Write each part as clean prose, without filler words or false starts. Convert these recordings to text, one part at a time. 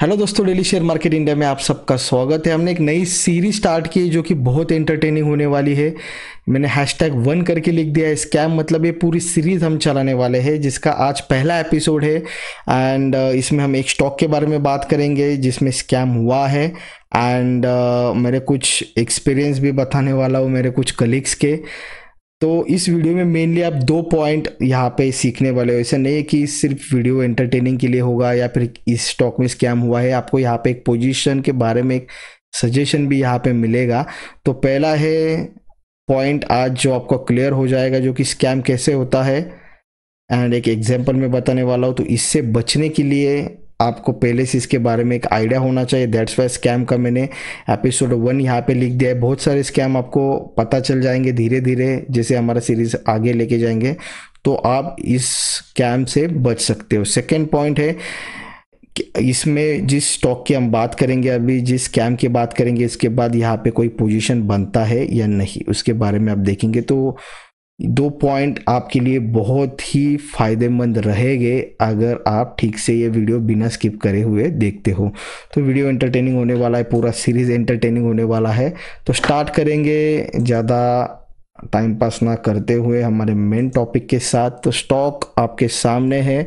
Hello दोस्तों, daily share market India में आप सबका स्वागत है। हमने एक नई सीरीज स्टार्ट की है जो कि बहुत एंटरटेनिंग होने वाली है। मैंने #1 करके लिख दिया है स्कैम, मतलब ये पूरी सीरीज हम चलाने वाले हैं जिसका आज पहला एपिसोड है। एंड इसमें हम एक स्टॉक के बारे में बात करेंगे जिसमें स्कैम हुआ है। एंड मेरे कुछ एक्सपीरियंस भी बताने वाला हूँ मेरे कुछ कलीग्स के। तो इस वीडियो में मेनली आप 2 पॉइंट यहाँ पे सीखने वाले हो। ऐसा नहीं है कि सिर्फ वीडियो एंटरटेनिंग के लिए होगा या फिर इस स्टॉक में स्कैम हुआ है। आपको यहाँ पे एक पोजीशन के बारे में एक सजेशन भी यहाँ पे मिलेगा। तो पहला है पॉइंट आज जो आपको क्लियर हो जाएगा जो कि स्कैम कैसे होता है, एंड एक एग्जांपल में बताने वाला हूँ। तो इससे बचने के लिए आपको पहले से इसके बारे में एक आइडिया होना चाहिए। दैट्स वाई स्कैम का मैंने एपिसोड 1 यहाँ पे लिख दिया है। बहुत सारे स्कैम आपको पता चल जाएंगे धीरे धीरे जैसे हमारा सीरीज आगे लेके जाएंगे, तो आप इस स्कैम से बच सकते हो। सेकेंड पॉइंट है कि इसमें जिस स्टॉक की हम बात करेंगे, अभी जिस स्कैम की बात करेंगे, इसके बाद यहाँ पे कोई पोजीशन बनता है या नहीं उसके बारे में आप देखेंगे। तो 2 पॉइंट आपके लिए बहुत ही फायदेमंद रहेंगे अगर आप ठीक से ये वीडियो बिना स्किप करे हुए देखते हो। तो वीडियो एंटरटेनिंग होने वाला है, पूरा सीरीज एंटरटेनिंग होने वाला है। तो स्टार्ट करेंगे ज़्यादा टाइम पास ना करते हुए हमारे मेन टॉपिक के साथ। तो स्टॉक आपके सामने है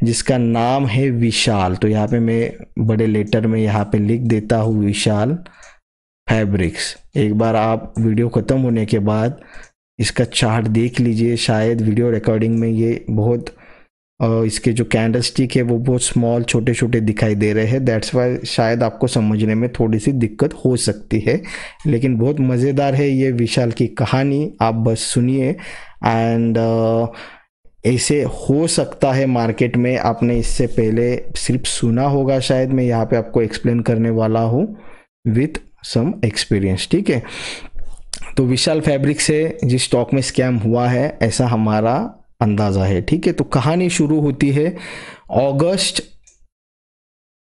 जिसका नाम है विशाल। तो यहाँ पे मैं बड़े लेटर में यहाँ पे लिख देता हूँ विशाल फैब्रिक्स। एक बार आप वीडियो ख़त्म होने के बाद इसका चार्ट देख लीजिए। शायद वीडियो रिकॉर्डिंग में ये बहुत इसके जो कैंडल स्टिक है वो बहुत स्मॉल छोटे छोटे दिखाई दे रहे हैं। दैट्स वाई शायद आपको समझने में थोड़ी सी दिक्कत हो सकती है, लेकिन बहुत मज़ेदार है ये विशाल की कहानी। आप बस सुनिए। एंड ऐसे हो सकता है मार्केट में आपने इससे पहले सिर्फ सुना होगा, शायद मैं यहाँ पे आपको एक्सप्लेन करने वाला हूँ विथ सम एक्सपीरियंस। ठीक है, तो विशाल फैब्रिक से जिस स्टॉक में स्कैम हुआ है ऐसा हमारा अंदाज़ा है। ठीक है, तो कहानी शुरू होती है अगस्त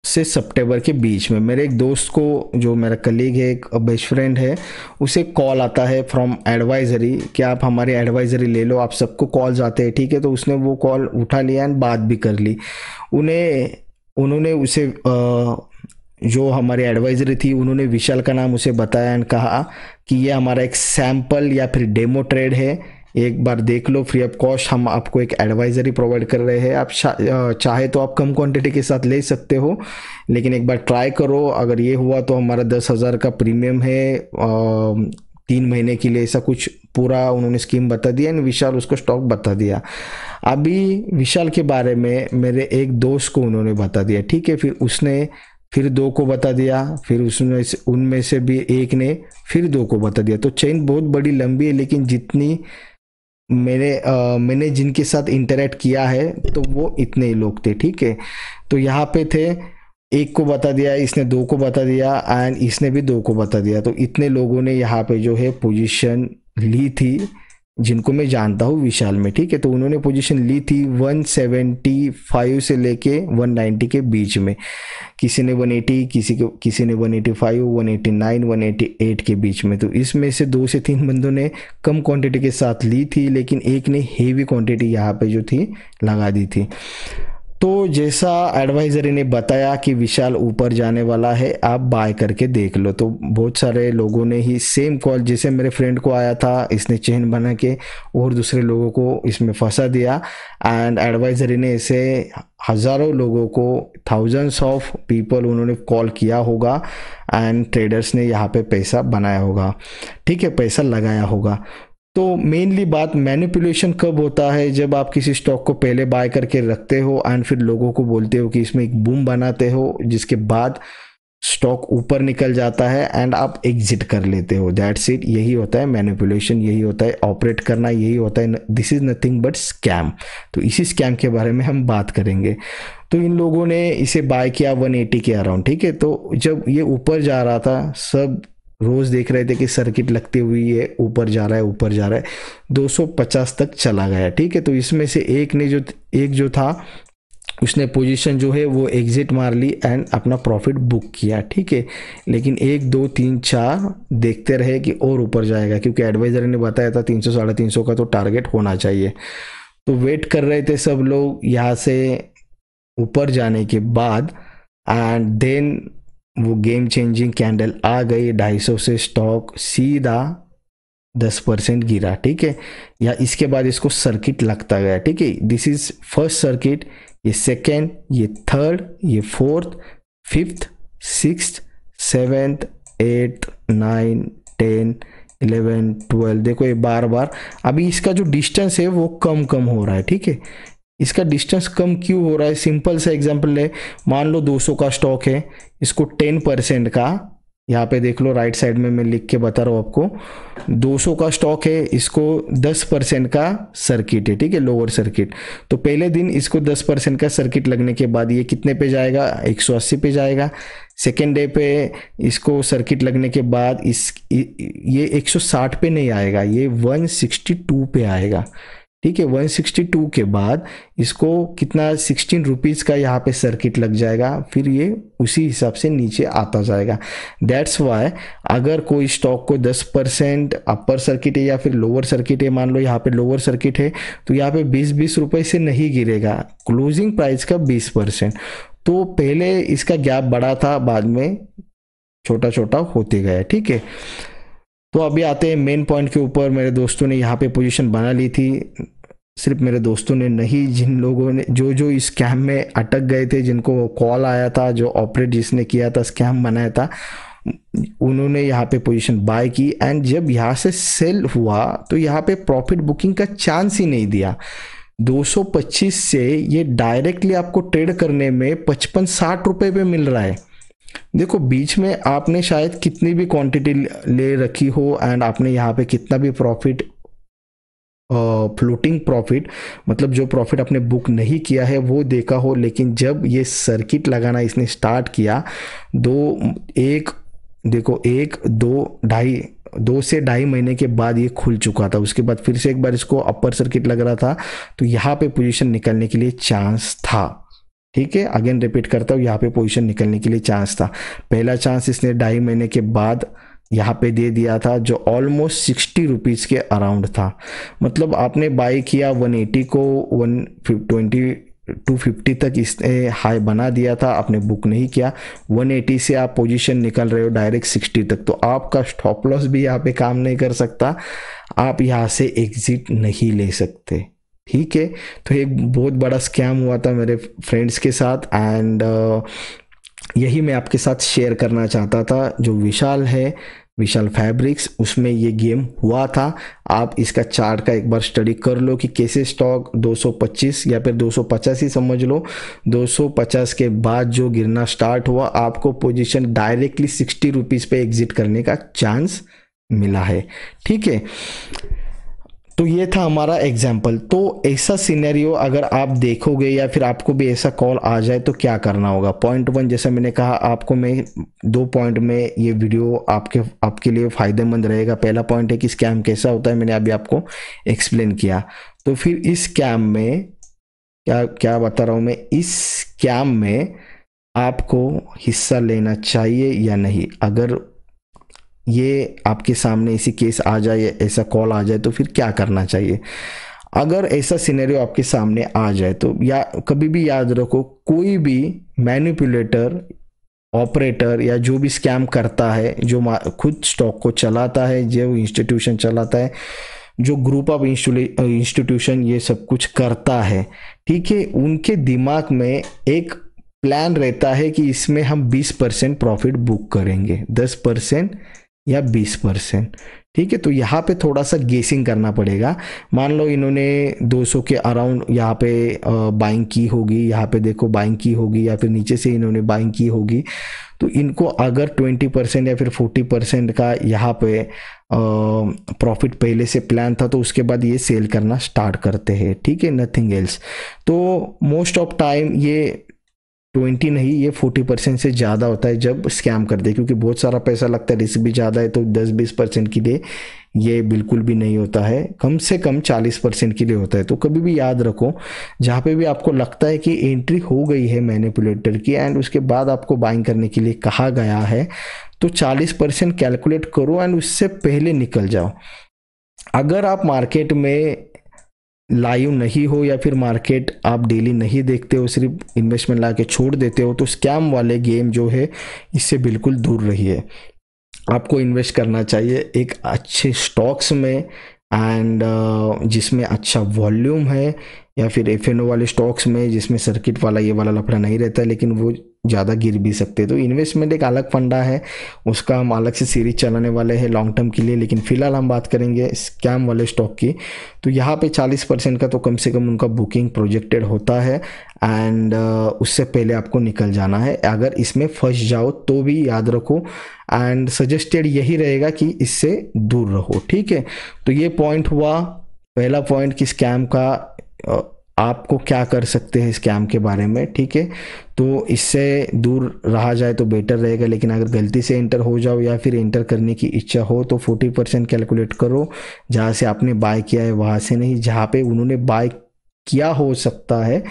से सितंबर के बीच में। मेरे एक दोस्त को, जो मेरा कलीग है, एक बेस्ट फ्रेंड है, उसे कॉल आता है फ्रॉम एडवाइजरी कि आप हमारी एडवाइजरी ले लो। आप सबको कॉल्स आते हैं, ठीक है। तो उसने वो कॉल उठा लिया एंड बात भी कर ली। उन्होंने उसे जो हमारी एडवाइजरी थी उन्होंने विशाल का नाम उसे बताया एंड कहा कि ये हमारा एक सैम्पल या फिर डेमो ट्रेड है, एक बार देख लो, फ्री ऑफ कॉस्ट हम आपको एक एडवाइजरी प्रोवाइड कर रहे हैं। आप चाहे तो आप कम क्वांटिटी के साथ ले सकते हो, लेकिन एक बार ट्राई करो। अगर ये हुआ तो हमारा 10,000 का प्रीमियम है 3 महीने के लिए, ऐसा कुछ पूरा उन्होंने स्कीम बता दिया एंड विशाल उसको स्टॉक बता दिया। अभी विशाल के बारे में मेरे एक दोस्त को उन्होंने बता दिया, ठीक है। फिर उसने फिर 2 को बता दिया, फिर उसमें से उनमें से भी एक ने फिर 2 को बता दिया। तो चेन बहुत बड़ी लंबी है, लेकिन जितनी मैंने जिनके साथ इंटरेक्ट किया है तो वो इतने ही लोग थे, ठीक है। तो यहाँ पे थे, एक को बता दिया, इसने 2 को बता दिया एंड इसने भी 2 को बता दिया। तो इतने लोगों ने यहाँ पे जो है पोजीशन ली थी, जिनको मैं जानता हूँ विशाल में, ठीक है। तो उन्होंने पोजीशन ली थी 175 से लेके 190 के बीच में। किसी ने 180, किसी ने 185, 189, 188 के बीच में। तो इसमें से 2 से 3 बंदों ने कम क्वांटिटी के साथ ली थी, लेकिन एक ने हेवी क्वांटिटी यहाँ पे जो थी लगा दी थी। तो जैसा एडवाइजरी ने बताया कि विशाल ऊपर जाने वाला है, आप बाय करके देख लो। तो बहुत सारे लोगों ने ही सेम कॉल जैसे मेरे फ्रेंड को आया था, इसने चेन बना के और दूसरे लोगों को इसमें फंसा दिया। एंड एडवाइजरी ने ऐसे हज़ारों लोगों को, थाउजेंड्स ऑफ पीपल उन्होंने कॉल किया होगा एंड ट्रेडर्स ने यहाँ पे पैसा बनाया होगा, ठीक है, पैसा लगाया होगा। तो मेनली बात मैनिपुलेशन कब होता है, जब आप किसी स्टॉक को पहले बाय करके रखते हो एंड फिर लोगों को बोलते हो कि इसमें एक बूम बनाते हो, जिसके बाद स्टॉक ऊपर निकल जाता है एंड आप एग्जिट कर लेते हो। दैट्स इट, यही होता है मैनिपुलेशन, यही होता है ऑपरेट करना, यही होता है। This is nothing but scam. तो इसी स्कैम के बारे में हम बात करेंगे। तो इन लोगों ने इसे बाय किया 180 के अराउंड, ठीक है। तो जब ये ऊपर जा रहा था, सब रोज देख रहे थे कि सर्किट लगती हुई है, ऊपर जा रहा है, ऊपर जा रहा है, 250 तक चला गया, ठीक है। तो इसमें से एक जो था उसने पोजीशन जो है वो एग्जिट मार ली एंड अपना प्रॉफिट बुक किया, ठीक है। लेकिन 1 2 3 4 देखते रहे कि और ऊपर जाएगा, क्योंकि एडवाइजर ने बताया था 300 350 का तो टारगेट होना चाहिए। तो वेट कर रहे थे सब लोग। यहाँ से ऊपर जाने के बाद एंड देन वो गेम चेंजिंग कैंडल आ गई, 250 से स्टॉक सीधा 10% गिरा, ठीक है। या इसके बाद इसको सर्किट लगता गया, ठीक है। दिस इज फर्स्ट सर्किट, ये सेकेंड, ये थर्ड, ये fourth, fifth, sixth, seventh, eighth, 9, 10, 11, 12, देखो ये बार बार अभी इसका जो डिस्टेंस है वो कम कम हो रहा है, ठीक है। इसका डिस्टेंस कम क्यों हो रहा है? सिंपल सा एग्जांपल है, मान लो 200 का स्टॉक है, इसको 10% का, यहाँ पे देख लो राइट साइड में मैं लिख के बता रहा हूँ आपको, 200 का स्टॉक है, इसको 10% का सर्किट है, ठीक है, लोअर सर्किट। तो पहले दिन इसको 10% का सर्किट लगने के बाद ये कितने पे जाएगा? 180 पे जाएगा। सेकेंड डे पे इसको सर्किट लगने के बाद ये 160 पे नहीं आएगा, ये 162 पे आएगा, ठीक है। 162 के बाद इसको कितना 16 रुपीज़ का यहाँ पे सर्किट लग जाएगा, फिर ये उसी हिसाब से नीचे आता जाएगा। दैट्स वाई अगर कोई स्टॉक को 10% अपर सर्किट है या फिर लोअर सर्किट है, मान लो यहाँ पे लोअर सर्किट है, तो यहाँ पे 20-20 रुपए से नहीं गिरेगा, क्लोजिंग प्राइस का 20%। तो पहले इसका गैप बड़ा था, बाद में छोटा छोटा होते गया, ठीक है। तो अभी आते हैं मेन पॉइंट के ऊपर। मेरे दोस्तों ने यहाँ पे पोजीशन बना ली थी, सिर्फ मेरे दोस्तों ने नहीं, जिन लोगों ने जो जो इस स्कैम में अटक गए थे, जिनको कॉल आया था, जो ऑपरेट जिसने किया था, स्कैम बनाया था, उन्होंने यहाँ पे पोजीशन बाय की। एंड जब यहाँ से सेल हुआ तो यहाँ पे प्रॉफिट बुकिंग का चांस ही नहीं दिया। 225 से ये डायरेक्टली आपको ट्रेड करने में 55-60 रुपए पे मिल रहा है। देखो बीच में आपने शायद कितनी भी क्वांटिटी ले रखी हो एंड आपने यहाँ पे कितना भी प्रॉफिट, फ्लोटिंग प्रॉफिट, मतलब जो प्रॉफिट आपने बुक नहीं किया है वो देखा हो, लेकिन जब ये सर्किट लगाना इसने स्टार्ट किया, देखो 2 से ढाई महीने के बाद ये खुल चुका था। उसके बाद फिर से एक बार इसको अपर सर्किट लग रहा था, तो यहाँ पे पोजीशन निकलने के लिए चांस था, ठीक है। अगेन रिपीट करता हूँ, यहाँ पे पोजीशन निकलने के लिए चांस था। पहला चांस इसने 2.5 महीने के बाद यहाँ पे दे दिया था, जो ऑलमोस्ट 60 रुपीज़ के अराउंड था। मतलब आपने बाई किया 180 को, 120 250 तक इसने हाई बना दिया था, आपने बुक नहीं किया। 180 से आप पोजीशन निकल रहे हो डायरेक्ट 60 तक, तो आपका स्टॉप लॉस भी यहाँ पे काम नहीं कर सकता, आप यहाँ से एग्जिट नहीं ले सकते, ठीक है। तो एक बहुत बड़ा स्कैम हुआ था मेरे फ्रेंड्स के साथ, एंड यही मैं आपके साथ शेयर करना चाहता था। जो विशाल है, विशाल फैब्रिक्स, उसमें ये गेम हुआ था। आप इसका चार्ट का एक बार स्टडी कर लो कि कैसे स्टॉक 225 या फिर 250 ही समझ लो, 250 के बाद जो गिरना स्टार्ट हुआ, आपको पोजीशन डायरेक्टली 60 रुपीज़ पे एग्जिट करने का चांस मिला है, ठीक है। तो ये था हमारा एग्जाम्पल। तो ऐसा सिनेरियो अगर आप देखोगे या फिर आपको भी ऐसा कॉल आ जाए तो क्या करना होगा? पॉइंट 1, जैसा मैंने कहा आपको, मैं 2 पॉइंट में ये वीडियो आपके लिए फ़ायदेमंद रहेगा। पहला पॉइंट है कि स्कैम कैसा होता है, मैंने अभी आपको एक्सप्लेन किया। तो फिर इस स्कैम में क्या क्या बता रहा हूँ मैं, इस स्कैम में आपको हिस्सा लेना चाहिए या नहीं? अगर ये आपके सामने ऐसी केस आ जाए, ऐसा कॉल आ जाए, तो फिर क्या करना चाहिए? अगर ऐसा सिनेरियो आपके सामने आ जाए तो या कभी भी याद रखो, कोई भी मैनिपुलेटर, ऑपरेटर या जो भी स्कैम करता है, जो खुद स्टॉक को चलाता है, जो इंस्टीट्यूशन चलाता है, जो ग्रुप ऑफ इंस्टीट्यूशन ये सब कुछ करता है, ठीक है, उनके दिमाग में एक प्लान रहता है कि इसमें हम 20% प्रॉफिट बुक करेंगे, 10% या 20%, ठीक है। तो यहाँ पे थोड़ा सा गेसिंग करना पड़ेगा। मान लो इन्होंने 200 के अराउंड यहाँ पे बाइंग की होगी, यहाँ पे देखो बाइंग की होगी, या फिर नीचे से इन्होंने बाइंग की होगी, तो इनको अगर 20% या फिर 40% का यहाँ पे प्रॉफिट पहले से प्लान था, तो उसके बाद ये सेल करना स्टार्ट करते हैं, ठीक है, नथिंग एल्स। तो मोस्ट ऑफ टाइम ये 20 नहीं, ये 40% से ज़्यादा होता है जब स्कैम करते हैं, क्योंकि बहुत सारा पैसा लगता है, रिस्क भी ज़्यादा है। तो 10-20% के लिए ये बिल्कुल भी नहीं होता है, कम से कम 40% के लिए होता है। तो कभी भी याद रखो, जहाँ पे भी आपको लगता है कि एंट्री हो गई है मैनिपुलेटर की एंड उसके बाद आपको बाइंग करने के लिए कहा गया है, तो 40% कैलकुलेट करो एंड उससे पहले निकल जाओ। अगर आप मार्केट में लाइव नहीं हो या फिर मार्केट आप डेली नहीं देखते हो, सिर्फ इन्वेस्टमेंट ला के छोड़ देते हो, तो स्कैम वाले गेम जो है इससे बिल्कुल दूर रहिए। आपको इन्वेस्ट करना चाहिए एक अच्छे स्टॉक्स में एंड जिसमें अच्छा वॉल्यूम है, या फिर एफएनओ वाले स्टॉक्स में जिसमें सर्किट वाला ये वाला लफड़ा नहीं रहता है, लेकिन वो ज़्यादा गिर भी सकते हैं। तो इन्वेस्टमेंट एक अलग फंडा है, उसका हम अलग से सीरीज चलाने वाले हैं लॉन्ग टर्म के लिए, लेकिन फिलहाल हम बात करेंगे स्कैम वाले स्टॉक की। तो यहाँ पे 40% का तो कम से कम उनका बुकिंग प्रोजेक्टेड होता है एंड उससे पहले आपको निकल जाना है। अगर इसमें फंस जाओ तो भी याद रखो एंड सजेस्टेड यही रहेगा कि इससे दूर रहो, ठीक है। तो ये पॉइंट हुआ पहला पॉइंट कि स्कैम का आपको क्या कर सकते हैं स्कैम के बारे में, ठीक है। तो इससे दूर रहा जाए तो बेटर रहेगा, लेकिन अगर गलती से एंटर हो जाओ या फिर एंटर करने की इच्छा हो तो 40% कैलकुलेट करो, जहाँ से आपने बाय किया है वहाँ से नहीं, जहाँ पे उन्होंने बाय किया हो सकता है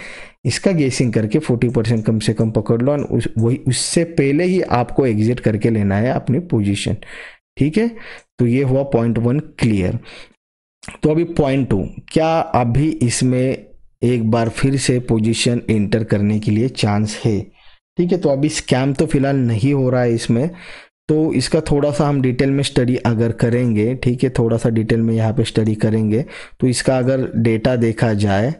इसका गेसिंग करके 40% कम से कम पकड़ लो, और वही उससे पहले ही आपको एग्जिट करके लेना है अपनी पोजीशन, ठीक है। तो ये हुआ पॉइंट 1 क्लियर। तो अभी पॉइंट 2, क्या अभी इसमें एक बार फिर से पोजीशन एंटर करने के लिए चांस है, ठीक है। तो अभी स्कैम तो फिलहाल नहीं हो रहा है इसमें, तो इसका थोड़ा सा हम डिटेल में स्टडी अगर करेंगे, ठीक है, थोड़ा सा डिटेल में यहाँ पे स्टडी करेंगे तो इसका अगर डेटा देखा जाए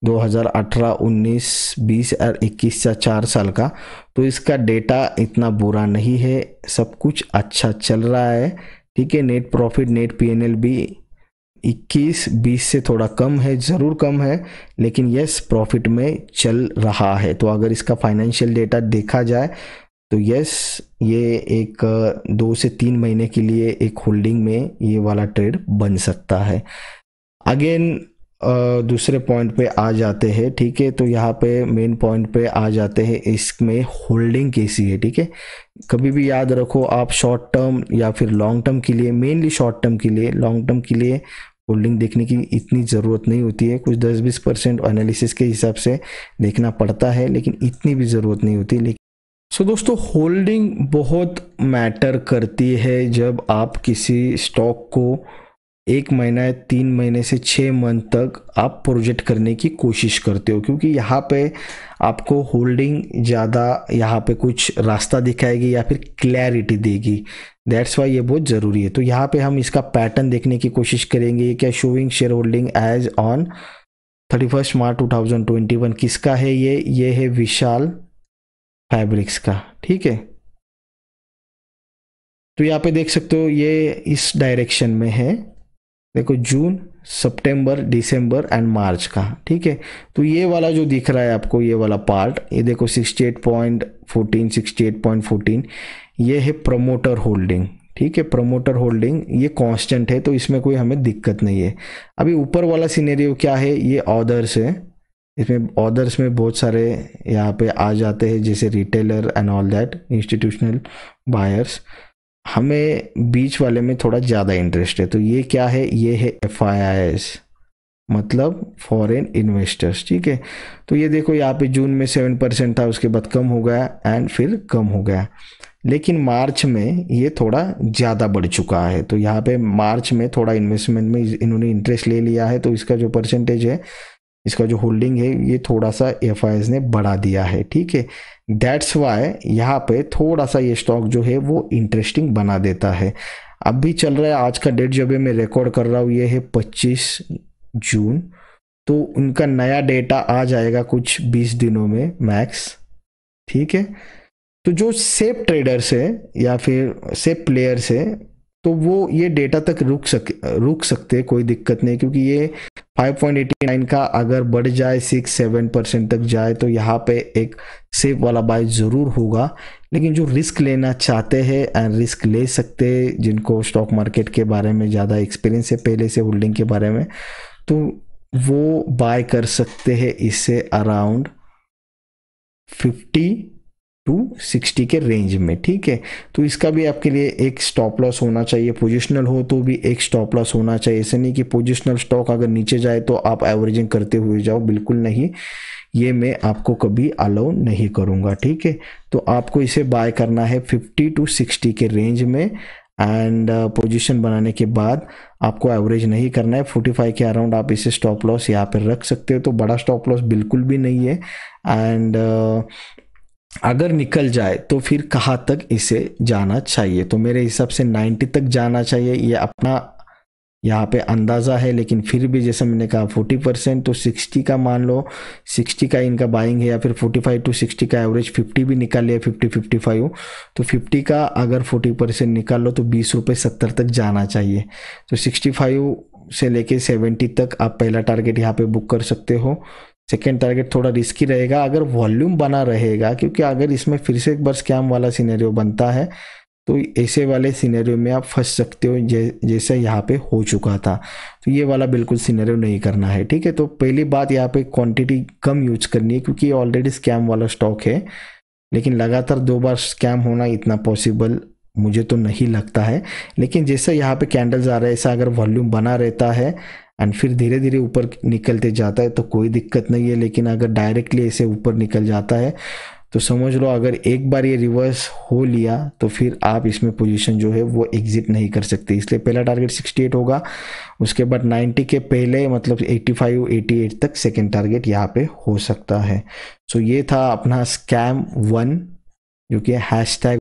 2018, 19, 20 और 21 या 4 साल का, तो इसका डेटा इतना बुरा नहीं है, सब कुछ अच्छा चल रहा है, ठीक है। नेट प्रॉफिट, नेट पीएनएल भी 21-20 से थोड़ा कम है, ज़रूर कम है, लेकिन यस प्रॉफिट में चल रहा है। तो अगर इसका फाइनेंशियल डेटा देखा जाए तो यस ये एक 2 से 3 महीने के लिए एक होल्डिंग में ये वाला ट्रेड बन सकता है। अगेन दूसरे पॉइंट पे आ जाते हैं, ठीक है। तो यहाँ पे मेन पॉइंट पे आ जाते हैं, इसमें होल्डिंग कैसी है, ठीक है। कभी भी याद रखो आप शॉर्ट टर्म या फिर लॉन्ग टर्म के लिए, मेनली शॉर्ट टर्म के लिए, लॉन्ग टर्म के लिए होल्डिंग देखने की इतनी ज़रूरत नहीं होती है, कुछ 10-20% एनालिसिस के हिसाब से देखना पड़ता है, लेकिन इतनी भी ज़रूरत नहीं होती। लेकिन सो दोस्तों होल्डिंग बहुत मैटर करती है जब आप किसी स्टॉक को 1 महीना, 3 महीने से 6 मंथ तक आप प्रोजेक्ट करने की कोशिश करते हो, क्योंकि यहाँ पे आपको होल्डिंग ज़्यादा यहाँ पे कुछ रास्ता दिखाएगी या फिर क्लैरिटी देगी, दैट्स वाई ये बहुत ज़रूरी है। तो यहाँ पे हम इसका पैटर्न देखने की कोशिश करेंगे। ये क्या showing share holding as on 31 March 2021 किसका है, ये है विशाल फैब्रिक्स का, ठीक है। तो यहाँ पे देख सकते हो ये इस डायरेक्शन में है, देखो जून, सितंबर, दिसंबर एंड मार्च का, ठीक है। तो ये वाला जो दिख रहा है आपको, ये वाला पार्ट, ये देखो 68.14, 68.14, ये है प्रमोटर होल्डिंग, ठीक है। प्रमोटर होल्डिंग ये कांस्टेंट है, तो इसमें कोई हमें दिक्कत नहीं है। अभी ऊपर वाला सिनेरियो क्या है, ये ऑर्डर्स है, इसमें ऑर्डर्स में बहुत सारे यहाँ पे आ जाते हैं, जैसे retailer and all that, institutional buyers. हमें बीच वाले में थोड़ा ज़्यादा इंटरेस्ट है, तो ये क्या है, ये है FIIs, मतलब फॉरेन इन्वेस्टर्स, ठीक है। तो ये देखो यहाँ पे जून में 7% था, उसके बाद कम हो गया एंड फिर कम हो गया, लेकिन मार्च में ये थोड़ा ज़्यादा बढ़ चुका है। तो यहाँ पे मार्च में थोड़ा इन्वेस्टमेंट में इन्होंने इंटरेस्ट ले लिया है, तो इसका जो परसेंटेज है, इसका जो होल्डिंग है, ये थोड़ा सा FIs ने बढ़ा दिया है, ठीक है। दैट्स वाई यहाँ पे थोड़ा सा ये स्टॉक जो है वो इंटरेस्टिंग बना देता है। अब भी चल रहा है, आज का डेट जब मैं रिकॉर्ड कर रहा हूँ ये है 25 जून, तो उनका नया डेटा आ जाएगा कुछ 20 दिनों में मैक्स, ठीक है। तो जो सेफ ट्रेडर्स है या फिर सेफ प्लेयर्स है, तो वो ये डेटा तक रुक सकते, कोई दिक्कत नहीं, क्योंकि ये 5.89 का अगर बढ़ जाए 6-7% तक जाए तो यहाँ पे एक सेफ वाला बाय ज़रूर होगा। लेकिन जो रिस्क लेना चाहते हैं एंड रिस्क ले सकते हैं, जिनको स्टॉक मार्केट के बारे में ज़्यादा एक्सपीरियंस है पहले से, होल्डिंग के बारे में, तो वो बाय कर सकते हैं इससे अराउंड 50 टू 60 के रेंज में, ठीक है। तो इसका भी आपके लिए एक स्टॉप लॉस होना चाहिए, पोजिशनल हो तो भी एक स्टॉप लॉस होना चाहिए। ऐसे नहीं कि पोजिशनल स्टॉक अगर नीचे जाए तो आप एवरेजिंग करते हुए जाओ, बिल्कुल नहीं, ये मैं आपको कभी अलाउ नहीं करूंगा, ठीक है। तो आपको इसे बाय करना है 50 टू 60 के रेंज में एंड पोजीशन बनाने के बाद आपको एवरेज नहीं करना है। 45 के अराउंड आप इसे स्टॉप लॉस यहाँ पे रख सकते हो, तो बड़ा स्टॉप लॉस बिल्कुल भी नहीं है। एंड अगर निकल जाए तो फिर कहाँ तक इसे जाना चाहिए, तो मेरे हिसाब से 90 तक जाना चाहिए, ये अपना यहाँ पे अंदाज़ा है। लेकिन फिर भी जैसे मैंने कहा 40%, तो 60 का मान लो, 60 का इनका बाइंग है, या फिर 45 टू 60 का एवरेज 50 भी निकाल लिया, 50-55, तो 50 का अगर 40% निकाल लो तो 20 रुपये 70 तक जाना चाहिए। तो 65 से लेके 70 तक आप पहला टारगेट यहाँ पे बुक कर सकते हो। सेकेंड टारगेट थोड़ा रिस्की रहेगा अगर वॉल्यूम बना रहेगा, क्योंकि अगर इसमें फिर से एक बार स्कैम वाला सिनेरियो बनता है तो ऐसे वाले सिनेरियो में आप फंस सकते हो, जैसे यहाँ पे हो चुका था। तो ये वाला बिल्कुल सिनेरियो नहीं करना है, ठीक है। तो पहली बात यहाँ पे क्वांटिटी कम यूज करनी है, क्योंकि ये ऑलरेडी स्कैम वाला स्टॉक है। लेकिन लगातार 2 बार स्कैम होना इतना पॉसिबल मुझे तो नहीं लगता है। लेकिन जैसे यहाँ पे कैंडल्स आ रहे हैं, ऐसा अगर वॉल्यूम बना रहता है एंड फिर धीरे धीरे ऊपर निकलते जाता है तो कोई दिक्कत नहीं है। लेकिन अगर डायरेक्टली ऐसे ऊपर निकल जाता है तो समझ लो, अगर एक बार ये रिवर्स हो लिया तो फिर आप इसमें पोजीशन जो है वो एग्जिट नहीं कर सकते। इसलिए पहला टारगेट 68 होगा, उसके बाद 90 के पहले मतलब 85-88 तक सेकेंड टारगेट यहाँ पे हो सकता है। सो ये था अपना स्कैम 1, जो कि हैशटैग